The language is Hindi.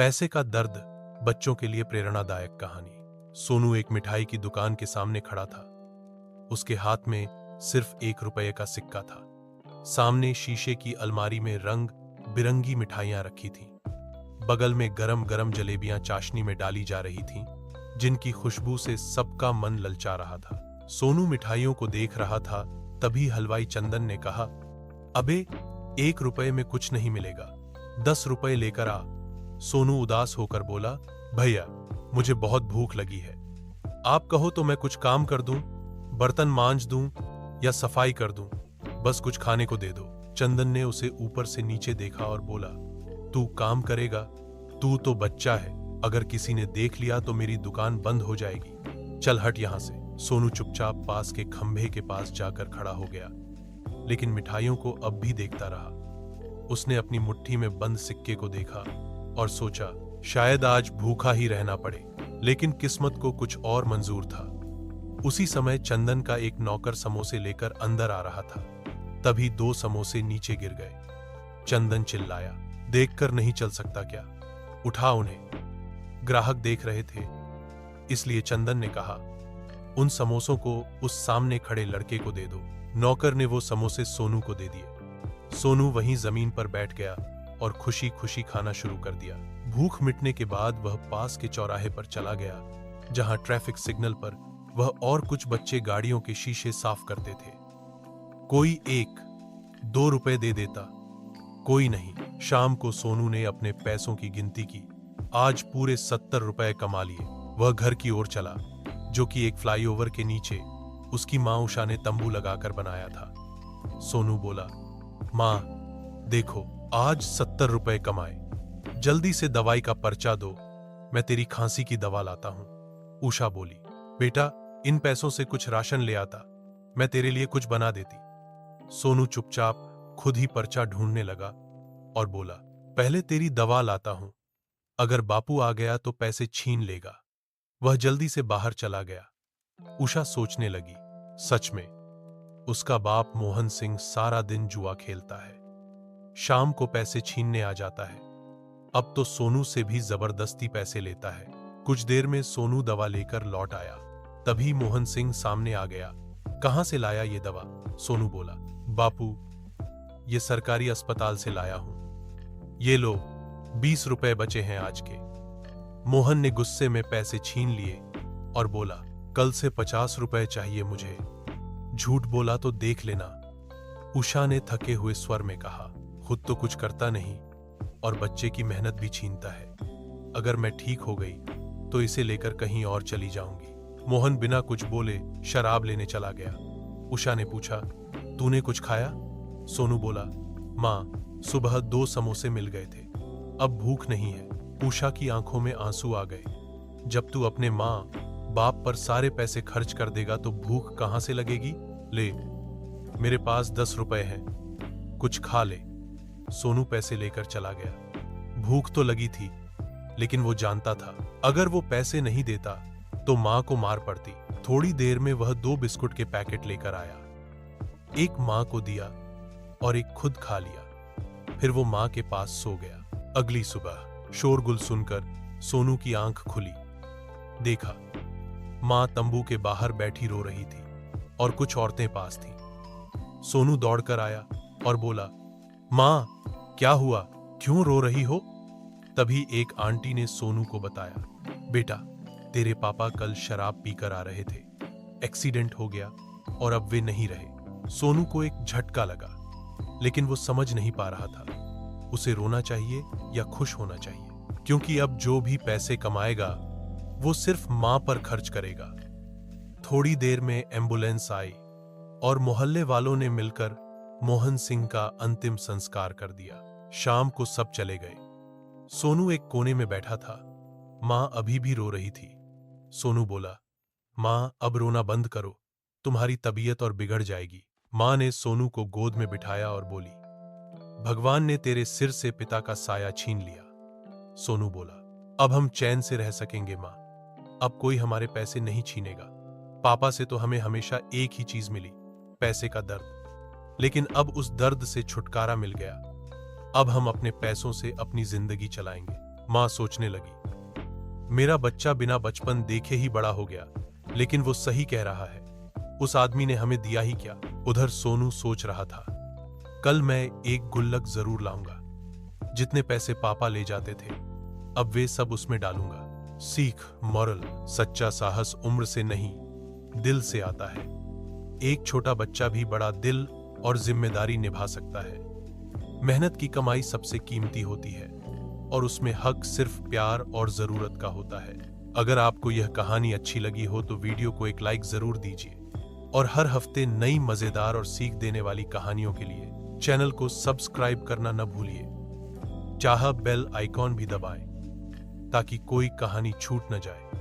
पैसे का दर्द, बच्चों के लिए प्रेरणादायक कहानी। सोनू एक मिठाई की दुकान के सामने खड़ा था। उसके हाथ में सिर्फ 1 रुपये का सिक्का था। सामने शीशे की अलमारी में रंग बिरंगी मिठाइयां रखी थीं। बगल में गरम गरम जलेबियां चाशनी में डाली जा रही थीं, जिनकी खुशबू से सबका मन ललचा रहा था। सोनू मिठाइयों को देख रहा था, तभी हलवाई चंदन ने कहा, अबे 1 रुपये में कुछ नहीं मिलेगा, 10 रुपये लेकर आ। सोनू उदास होकर बोला, भैया मुझे बहुत भूख लगी है, आप कहो तो मैं कुछ काम कर दूं, बर्तन मांज दूं या सफाई कर दूं, बस कुछ खाने को दे दो। चंदन ने उसे ऊपर से नीचे देखा और बोला, तू काम करेगा? तू तो बच्चा है, अगर किसी ने देख लिया तो मेरी दुकान बंद हो जाएगी, चल हट यहां से। सोनू चुपचाप पास के खंभे के पास जाकर खड़ा हो गया, लेकिन मिठाइयों को अब भी देखता रहा। उसने अपनी मुट्ठी में बंद सिक्के को देखा और सोचा, शायद आज भूखा ही रहना पड़े, लेकिन किस्मत को कुछ और मंजूर था। उसी समय चंदन का एक नौकर समोसे लेकर अंदर आ रहा था। तभी 2 समोसे नीचे गिर गए। चंदन चिल्लाया, देखकर नहीं चल सकता क्या? उठा उन्हें। ग्राहक देख रहे थे, इसलिए चंदन ने कहा, उन समोसों को उस सामने खड़े लड़के को दे दो। नौकर ने वो समोसे सोनू को दे दिए। सोनू वहीं जमीन पर बैठ गया और खुशी खुशी खाना शुरू कर दिया। भूख मिटने के बाद वह पास के चौराहे पर चला गया, जहां ट्रैफिक सिग्नल पर वह और कुछ बच्चे गाड़ियों के शीशे साफ करते थे। कोई 1-2 रुपए दे देता, कोई नहीं। शाम को सोनू ने अपने पैसों की गिनती की। आज पूरे 70 रुपए कमा लिए। वह घर की ओर चला, जो कि एक फ्लाईओवर के नीचे उसकी मां उषा ने तंबू लगाकर बनाया था। सोनू बोला, मां देखो, आज 70 रुपए कमाए, जल्दी से दवाई का पर्चा दो, मैं तेरी खांसी की दवा लाता हूं। उषा बोली, बेटा इन पैसों से कुछ राशन ले आता, मैं तेरे लिए कुछ बना देती। सोनू चुपचाप खुद ही पर्चा ढूंढने लगा और बोला, पहले तेरी दवा लाता हूं, अगर बापू आ गया तो पैसे छीन लेगा। वह जल्दी से बाहर चला गया। उषा सोचने लगी, सच में उसका बाप मोहन सिंह सारा दिन जुआ खेलता है, शाम को पैसे छीनने आ जाता है। अब तो सोनू से भी जबरदस्ती पैसे लेता है। कुछ देर में सोनू दवा लेकर लौट आया। तभी मोहन सिंह सामने आ गया। कहां से लाया ये दवा? सोनू बोला, बापू ये सरकारी अस्पताल से लाया हूं, ये लो 20 रुपए बचे हैं आज के। मोहन ने गुस्से में पैसे छीन लिए और बोला, कल से 50 रुपए चाहिए मुझे, झूठ बोला तो देख लेना। उषा ने थके हुए स्वर में कहा, खुद तो कुछ करता नहीं और बच्चे की मेहनत भी छीनता है, अगर मैं ठीक हो गई तो इसे लेकर कहीं और चली जाऊंगी। मोहन बिना कुछ बोले शराब लेने चला गया। उषा ने पूछा, तूने कुछ खाया? सोनू बोला, मां सुबह 2 समोसे मिल गए थे, अब भूख नहीं है। उषा की आंखों में आंसू आ गए। जब तू अपने मां बाप पर सारे पैसे खर्च कर देगा तो भूख कहां से लगेगी? ले, मेरे पास 10 रुपए हैं, कुछ खा ले। सोनू पैसे लेकर चला गया। भूख तो लगी थी, लेकिन वो जानता था, अगर वो पैसे नहीं देता तो मां को मार पड़ती। थोड़ी देर में वह 2 बिस्कुट के पैकेट लेकर आया। एक मां को दिया और एक खुद खा लिया। फिर वो मां के पास सो गया। अगली सुबह शोरगुल सुनकर सोनू की आंख खुली। देखा, मां तंबू के बाहर बैठी रो रही थी और कुछ औरतें पास थीं। सोनू दौड़कर आया और बोला, मां क्या हुआ, क्यों रो रही हो? तभी एक आंटी ने सोनू को बताया, बेटा तेरे पापा कल शराब पीकर आ रहे थे, एक्सीडेंट हो गया और अब वे नहीं रहे। सोनू को एक झटका लगा, लेकिन वो समझ नहीं पा रहा था उसे रोना चाहिए या खुश होना चाहिए, क्योंकि अब जो भी पैसे कमाएगा वो सिर्फ मां पर खर्च करेगा। थोड़ी देर में एम्बुलेंस आई और मोहल्ले वालों ने मिलकर मोहन सिंह का अंतिम संस्कार कर दिया। शाम को सब चले गए। सोनू एक कोने में बैठा था। मां अभी भी रो रही थी। सोनू बोला, मां अब रोना बंद करो, तुम्हारी तबीयत और बिगड़ जाएगी। मां ने सोनू को गोद में बिठाया और बोली, भगवान ने तेरे सिर से पिता का साया छीन लिया। सोनू बोला, अब हम चैन से रह सकेंगे मां, अब कोई हमारे पैसे नहीं छीनेगा। पापा से तो हमें हमेशा एक ही चीज मिली, पैसे का दर्द, लेकिन अब उस दर्द से छुटकारा मिल गया। अब हम अपने पैसों से अपनी जिंदगी चलाएंगे। माँ सोचने लगी, मेरा बच्चा बिना बचपन देखे ही बड़ा हो गया, लेकिन वो सही कह रहा है। उस आदमी ने हमें दिया ही क्या। उधर सोनू सोच रहा था, कल मैं एक गुल्लक जरूर लाऊंगा। जितने पैसे पापा ले जाते थे, अब वे सब उसमें डालूंगा। सीख, मॉरल, सच्चा साहस उम्र से नहीं, दिल से आता है। एक छोटा बच्चा भी बड़ा दिल और जिम्मेदारी निभा सकता है। मेहनत की कमाई सबसे कीमती होती है और उसमें हक सिर्फ प्यार और जरूरत का होता है। अगर आपको यह कहानी अच्छी लगी हो तो वीडियो को एक लाइक जरूर दीजिए और हर हफ्ते नई मजेदार और सीख देने वाली कहानियों के लिए चैनल को सब्सक्राइब करना न भूलिए। चाह बेल आइकॉन भी दबाएं ताकि कोई कहानी छूट न जाए।